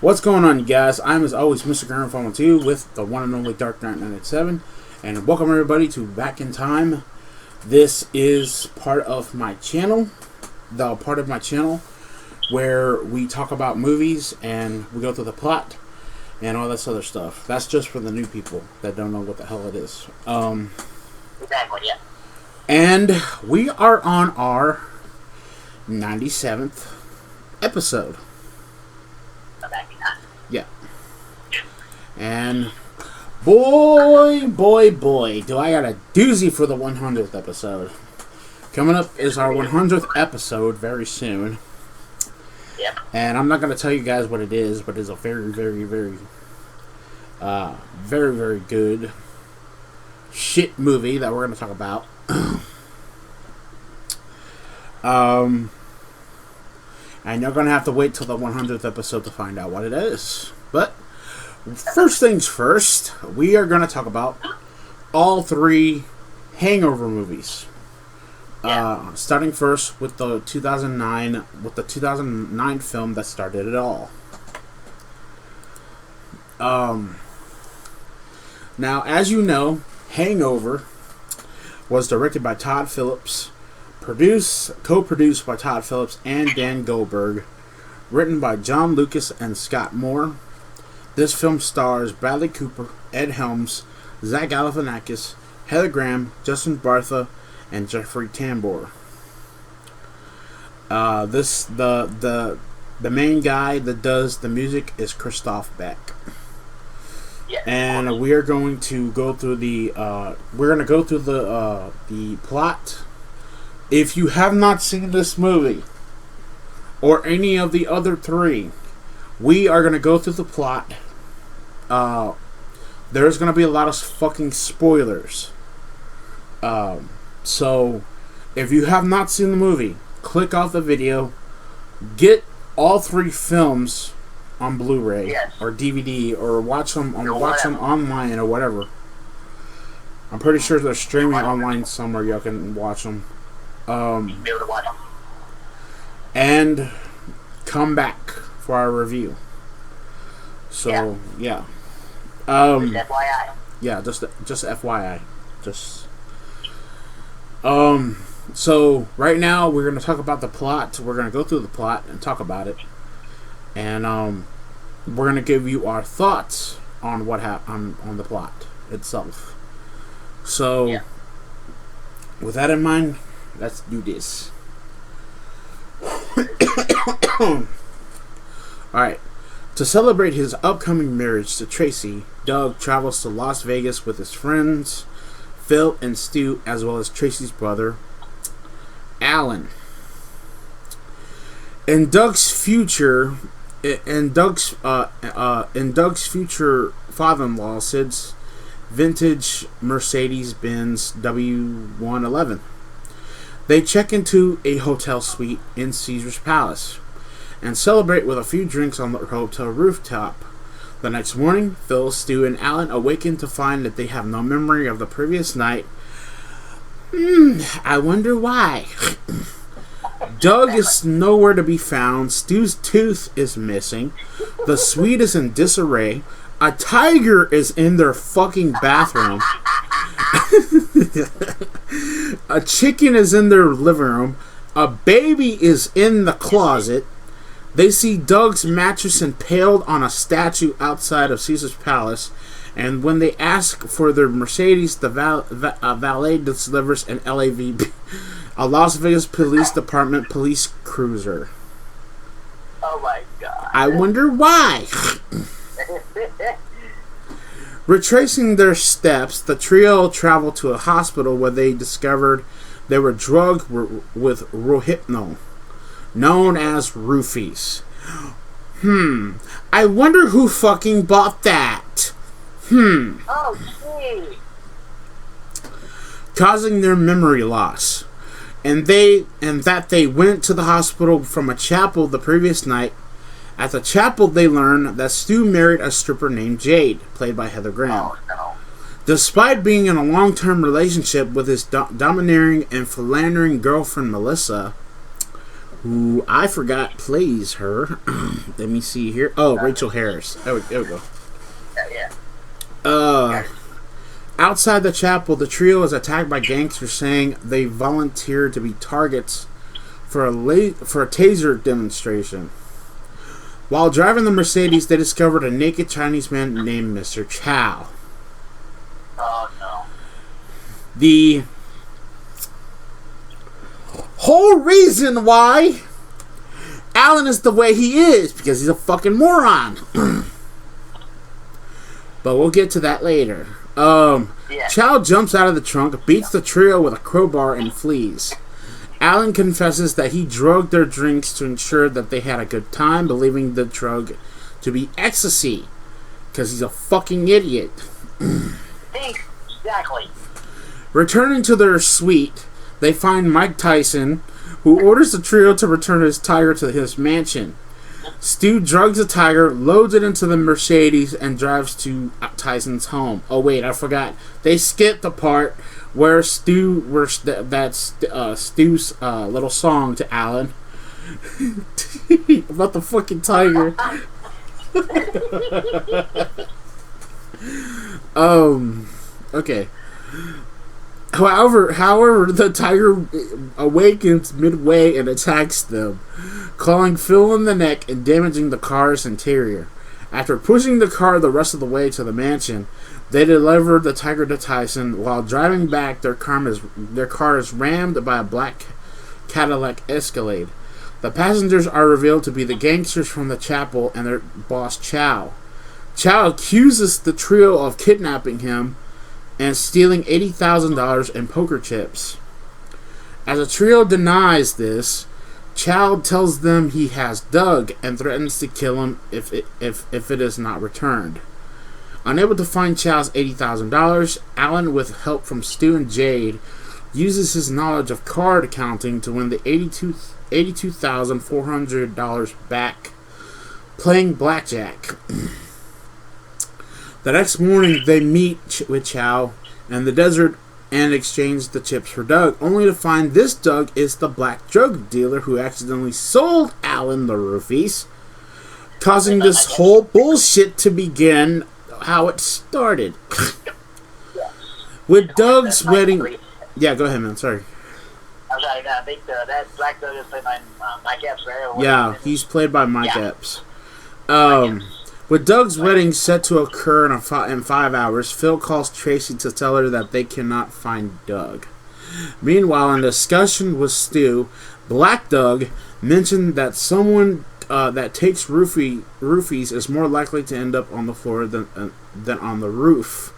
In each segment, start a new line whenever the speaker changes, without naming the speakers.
What's going on, you guys? I'm, as always, Mr. Grimreaper 2 with the one and only Dark Knight 987, and welcome everybody to Back in Time. This is part of my channel, where we talk about movies and we go through the plot and all this other stuff. That's just for the new people that don't know what the hell it is.
Exactly, yeah.
And we are on our 97th episode. Yeah. And boy, do I got a doozy for the 100th episode. Coming up is our 100th episode very soon.
Yep.
And I'm not going to tell you guys what it is, but it's a very, very good shit movie that we're going to talk about. And you're going to have to wait till the 100th episode to find out what it is. But first things first, we are going to talk about all three Hangover movies. Starting first with the 2009 film that started it all. Now, as you know, Hangover was directed by Todd Phillips, co-produced by Todd Phillips and Dan Goldberg, written by John Lucas and Scott Moore. This film stars Bradley Cooper, Ed Helms, Zach Galifianakis, Heather Graham, Justin Bartha, and Jeffrey Tambor. The main guy that does the music is Christoph Beck.
Yes.
And we are going to go through the plot. If you have not seen this movie or any of the other three, we are going to go through the plot. There's going to be a lot of fucking spoilers. So, if you have not seen the movie, click off the video, get all three films on Blu-ray or DVD, or watch them online or whatever. I'm pretty sure they're streaming online somewhere. You can watch them.
Be able to watch them.
And come back for our review. So yeah.
Just FYI.
Yeah, just FYI. So right now we're gonna talk about the plot. We're gonna go through the plot and talk about it. And we're gonna give you our thoughts on what happened on the plot itself. So with that in mind, let's do this. Alright. To celebrate his upcoming marriage to Tracy, Doug travels to Las Vegas with his friends, Phil and Stu, as well as Tracy's brother, Alan. In Doug's future father-in-law, Sid's vintage Mercedes-Benz W111. They check into a hotel suite in Caesar's Palace and celebrate with a few drinks on the hotel rooftop. The next morning, Phil, Stu, and Alan awaken to find that they have no memory of the previous night. I wonder why. Doug is nowhere to be found. Stu's tooth is missing. The suite is in disarray. A tiger is in their fucking bathroom. A chicken is in their living room. A baby is in the closet. They see Doug's mattress impaled on a statue outside of Caesar's Palace, and when they ask for their Mercedes, the valet delivers an LAVP, a Las Vegas Police Department police cruiser.
Oh my god.
I wonder why. Retracing their steps, the trio travel to a hospital where they discovered they were drugged with Rohypnol, known as roofies. I wonder who fucking bought that.
Oh, gee.
Causing their memory loss. And that they went to the hospital from a chapel the previous night. At the chapel, they learn that Stu married a stripper named Jade, played by Heather Graham.
Oh, no.
Despite being in a long-term relationship with his domineering and philandering girlfriend Melissa, who I forgot plays her. Let me see here. Oh, Rachel Harris. There we go.
Yeah.
Outside the chapel, the trio is attacked by gangsters saying they volunteered to be targets for a taser demonstration. While driving the Mercedes, they discovered a naked Chinese man named Mr. Chow.
Oh, no.
The whole reason why Alan is the way he is because he's a fucking moron. But we'll get to that later. Chow jumps out of the trunk, beats the trio with a crowbar, and flees. Alan confesses that he drugged their drinks to ensure that they had a good time, believing the drug to be ecstasy. Because he's a fucking idiot.
Exactly.
Returning to their suite, they find Mike Tyson, who orders the trio to return his tiger to his mansion. Stu drugs the tiger, loads it into the Mercedes, and drives to Tyson's home. Oh wait, I forgot. They skipped the part where Stu's little song to Alan about the fucking tiger. Okay. However, the tiger awakens midway and attacks them, clawing Phil in the neck and damaging the car's interior. After pushing the car the rest of the way to the mansion, they deliver the tiger to Tyson. While driving back, their car is rammed by a black Cadillac Escalade. The passengers are revealed to be the gangsters from the chapel and their boss Chow. Chow accuses the trio of kidnapping him and stealing $80,000 in poker chips. As the trio denies this, Chow tells them he has Doug and threatens to kill him if it is not returned. Unable to find Chow's $80,000, Alan, with help from Stu and Jade, uses his knowledge of card accounting to win the $82,400 back playing blackjack. The next morning, they meet with Chow in the desert and exchange the chips for Doug, only to find this Doug is the black drug dealer who accidentally sold Alan the roofies, causing this whole bullshit to begin how it started. With Doug's wedding... Yeah, go ahead, man. Sorry.
I'm sorry, I think that black Doug is played by Mike Epps, right?
Yeah, he's played by Mike Epps. With Doug's wedding set to occur in 5 hours, Phil calls Tracy to tell her that they cannot find Doug. Meanwhile, in discussion with Stu, Black Doug mentioned that someone that takes roofies is more likely to end up on the floor than on the roof.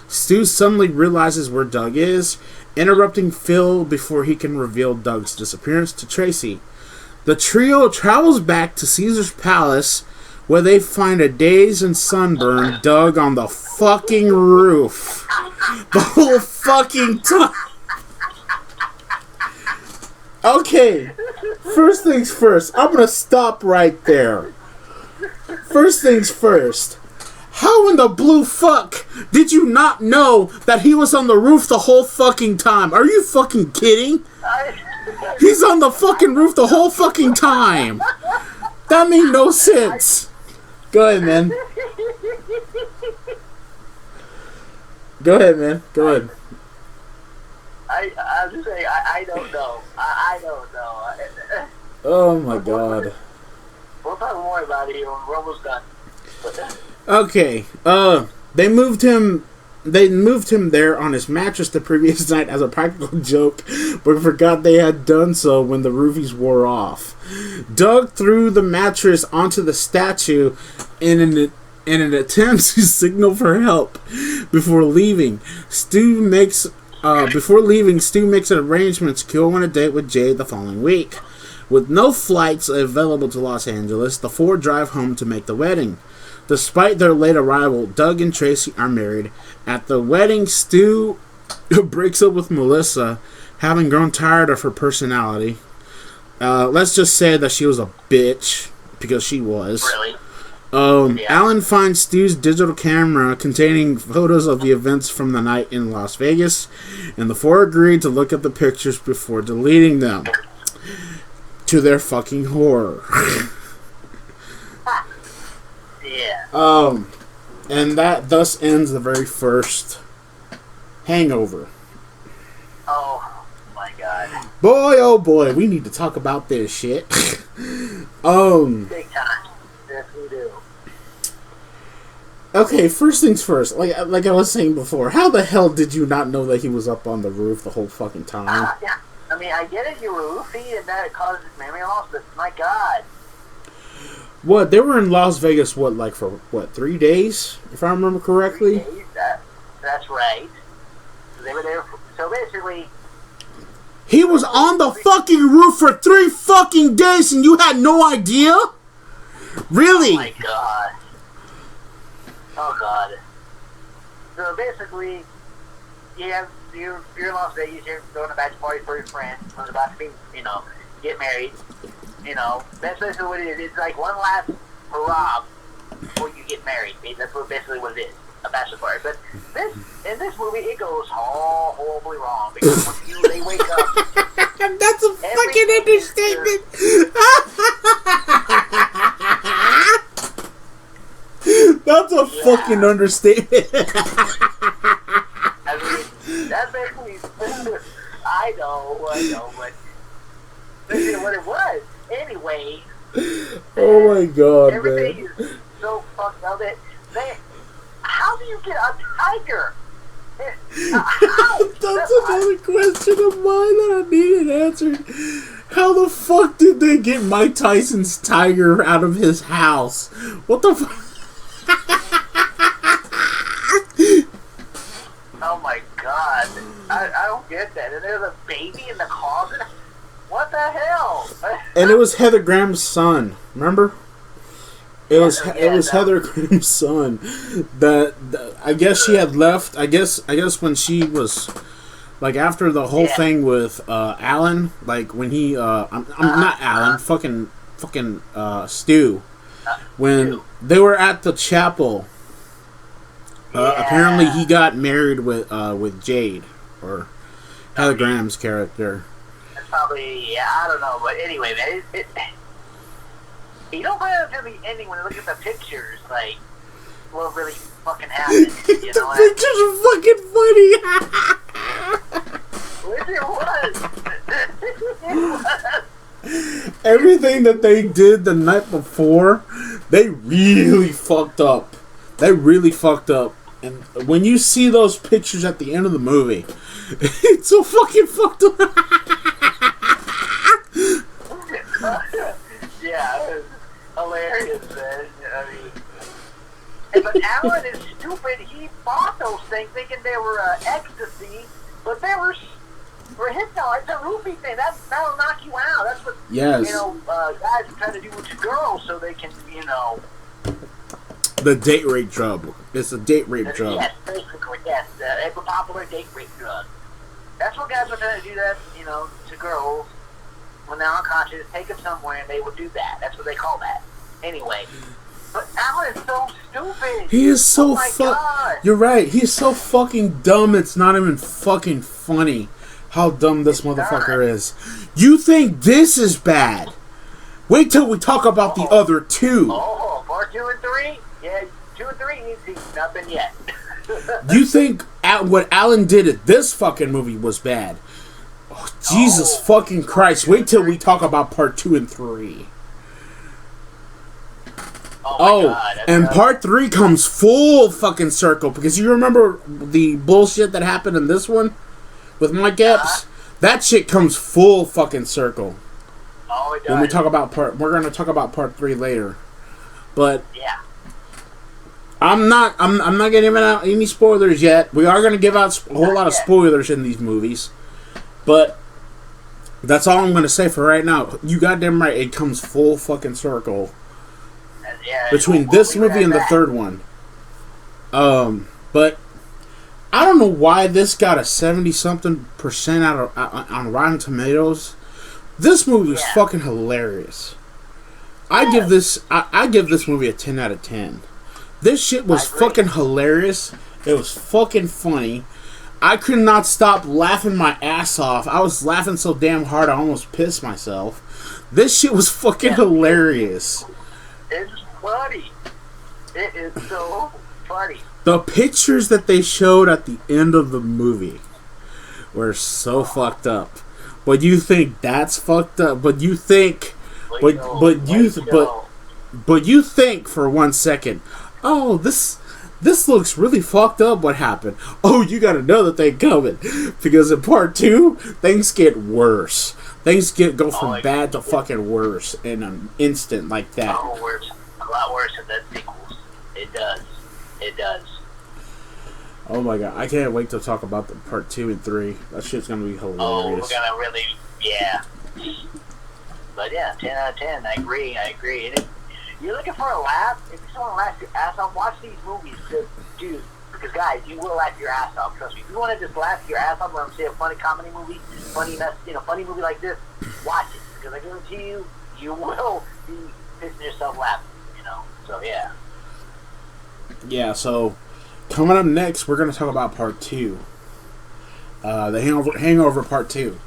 Stu suddenly realizes where Doug is, interrupting Phil before he can reveal Doug's disappearance to Tracy. The trio travels back to Caesar's Palace, where they find a dazed and sunburned Doug on the fucking roof. The whole fucking time. Okay, first things first. I'm gonna stop right there. First things first. How in the blue fuck did you not know that he was on the roof the whole fucking time? Are you fucking kidding? He's on the fucking roof the whole fucking time. That made no sense. Go ahead, man. Go ahead, man. Go ahead.
I was just saying, I don't know. I don't know.
Oh my god.
We'll talk more about it here when we're almost done.
Okay. They moved him there on his mattress the previous night as a practical joke, but forgot they had done so when the roofies wore off. Doug threw the mattress onto the statue in an attempt to signal for help before leaving. Stu makes arrangements to go on a date with Jade the following week. With no flights available to Los Angeles, the four drive home to make the wedding. Despite their late arrival, Doug and Tracy are married. At the wedding, Stu breaks up with Melissa, having grown tired of her personality. Let's just say that she was a bitch, because she was.
Really?
Alan finds Stu's digital camera containing photos of the events from the night in Las Vegas, and the four agree to look at the pictures before deleting them. to their fucking horror.
Yeah.
And that thus ends the very first Hangover.
Oh my god.
Boy, oh boy, we need to talk about this shit.
Big time. Yes, we do.
Okay, first things first. Like I was saying before, how the hell did you not know that he was up on the roof the whole fucking time?
Yeah. I mean, I get it, you were roofy and that causes memory loss, but my god.
What, they were in Las Vegas, for 3 days, if I remember correctly?
3 days, that's right. So they were there, so basically...
He was on the fucking roof for 3 fucking days and you had no idea? Really?
Oh my god. Oh god. So basically, you're in Las Vegas, you're throwing a bachelor party for your friend, who's about to be, get married. That's basically what it is. It's like one last hurrah before you get married. That's basically what it is, a bachelor party. But in this movie, it goes all horribly wrong because when they wake up,
that's a fucking understatement. That's a fucking understatement.
I mean, that's basically. I know, but that's what it was. Anyway.
Oh my god,
everything
man.
Is so fucked up. How do you get a tiger?
That's another question of mine that I needed answered. How the fuck did they get Mike Tyson's tiger out of his house? What the fuck?
Oh my god. I don't get that. And there's a baby in the closet? What the hell?
And it was Heather Graham's son. Remember? It was Heather Graham's son. That I guess she had left. I guess when she was after the whole thing with Alan, when he I'm not Alan, fucking Stu. When they were at the chapel, apparently he got married with Jade, or Heather Graham's character.
Probably, I don't know, but anyway, man, you don't find out until the ending when you look at the pictures, what really fucking happened.
The pictures are fucking funny.
Which it was.
Everything that they did the night before, they really fucked up. And when you see those pictures at the end of the movie, it's so fucking fucked up.
Yeah, it was hilarious, man. I mean, but Alan is stupid. He bought those things thinking they were ecstasy, but they were for hypno. It's a roofie thing. That'll knock you out. That's what guys are trying to do with girls so they can,
The date rape drug. It's a date rape drug.
Yes, basically, yes. It's a popular date rape drug. That's what guys are trying to do that, to girls. When they're unconscious, take them somewhere and they will do that. That's what they call that. Anyway. But Alan is so stupid.
He is so
God.
You're right. He's so fucking dumb, it's not even fucking funny how dumb this motherfucker is. You think this is bad? Wait till we talk about the other two.
Oh, part 2 and 3? Yeah, 2 and 3, you see nothing yet.
You think what Alan did at this fucking movie was bad? Oh, Jesus fucking Christ. Wait till we talk about part 2 and 3.
God,
and part 3 comes full fucking circle. Because you remember the bullshit that happened in this one? With Mike Epps? That shit comes full fucking circle.
Oh, it does.
When we talk about we're going to talk about part 3 later. But...
yeah.
I'm not giving out any spoilers yet. We are going to give out a whole lot of spoilers in these movies. But that's all I'm going to say for right now. You goddamn right, it comes full fucking circle between this movie and the third one. But I don't know why this got a 70-something% on Rotten Tomatoes. This movie was fucking hilarious. I give this movie a 10 out of 10. This shit was fucking hilarious. It was fucking funny. I could not stop laughing my ass off. I was laughing so damn hard I almost pissed myself. This shit was fucking hilarious.
It's funny. It is so funny.
The pictures that they showed at the end of the movie were so fucked up. But you think that's fucked up? But you think, but you think for 1 second, oh, this looks really fucked up. What happened? Oh, you got another thing coming, because in part 2, things get worse. Things go from bad to fucking worse in an instant like that.
A lot worse than the sequels. It does. It does.
Oh my god, I can't wait to talk about the part 2 and 3. That shit's gonna be hilarious.
Oh, we're gonna really, yeah. But yeah, 10 out of 10. I agree. And you're looking for a laugh? If you just want to laugh your ass off, watch these movies, because guys, you will laugh your ass off. Trust me. If you want to just laugh your ass off, when I'm saying a funny comedy movie, funny movie like this, watch it, because I guarantee you, you will be pissing yourself laughing. So yeah.
Yeah. So. Coming up next, we're going to talk about part 2. The Hangover part 2.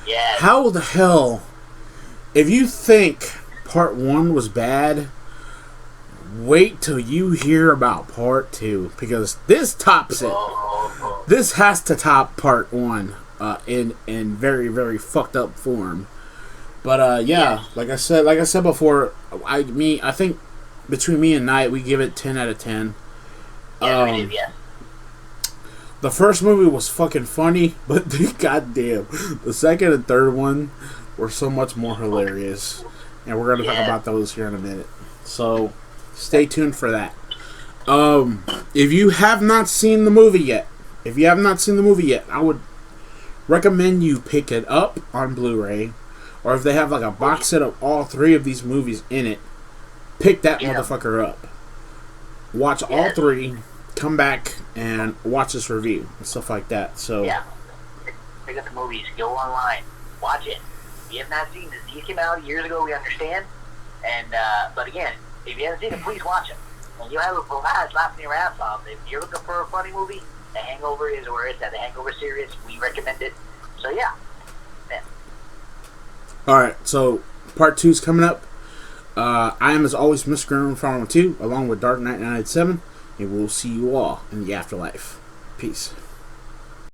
Yeah.
How the hell, if you think part 1 was bad, wait till you hear about part 2. Because this tops it. This has to top part 1 in very, very fucked up form. But yeah, like I said before, I think between me and Knight, we give it 10 out of 10.
Yeah.
The first movie was fucking funny, but goddamn, the second and third one were so much more hilarious, and we're gonna talk about those here in a minute. So, stay tuned for that. If you have not seen the movie yet, I would recommend you pick it up on Blu-ray, or if they have like a box set of all 3 of these movies in it, pick that motherfucker up. Watch all 3. Come back and watch this review and stuff like that. So
yeah, pick up the movies, go online, watch it. If you have not seen this, these came out years ago. We understand, and but again, if you haven't seen it, please watch it, and you'll have a blast laughing your ass off. If you're looking for a funny movie, The Hangover is where it's at. The Hangover series, we recommend it. So yeah, man.
All right, so part 2 is coming up. I am, as always, Mr. Grimreaper 2, along with Dark Knight 987. And we'll see you all in the afterlife. Peace.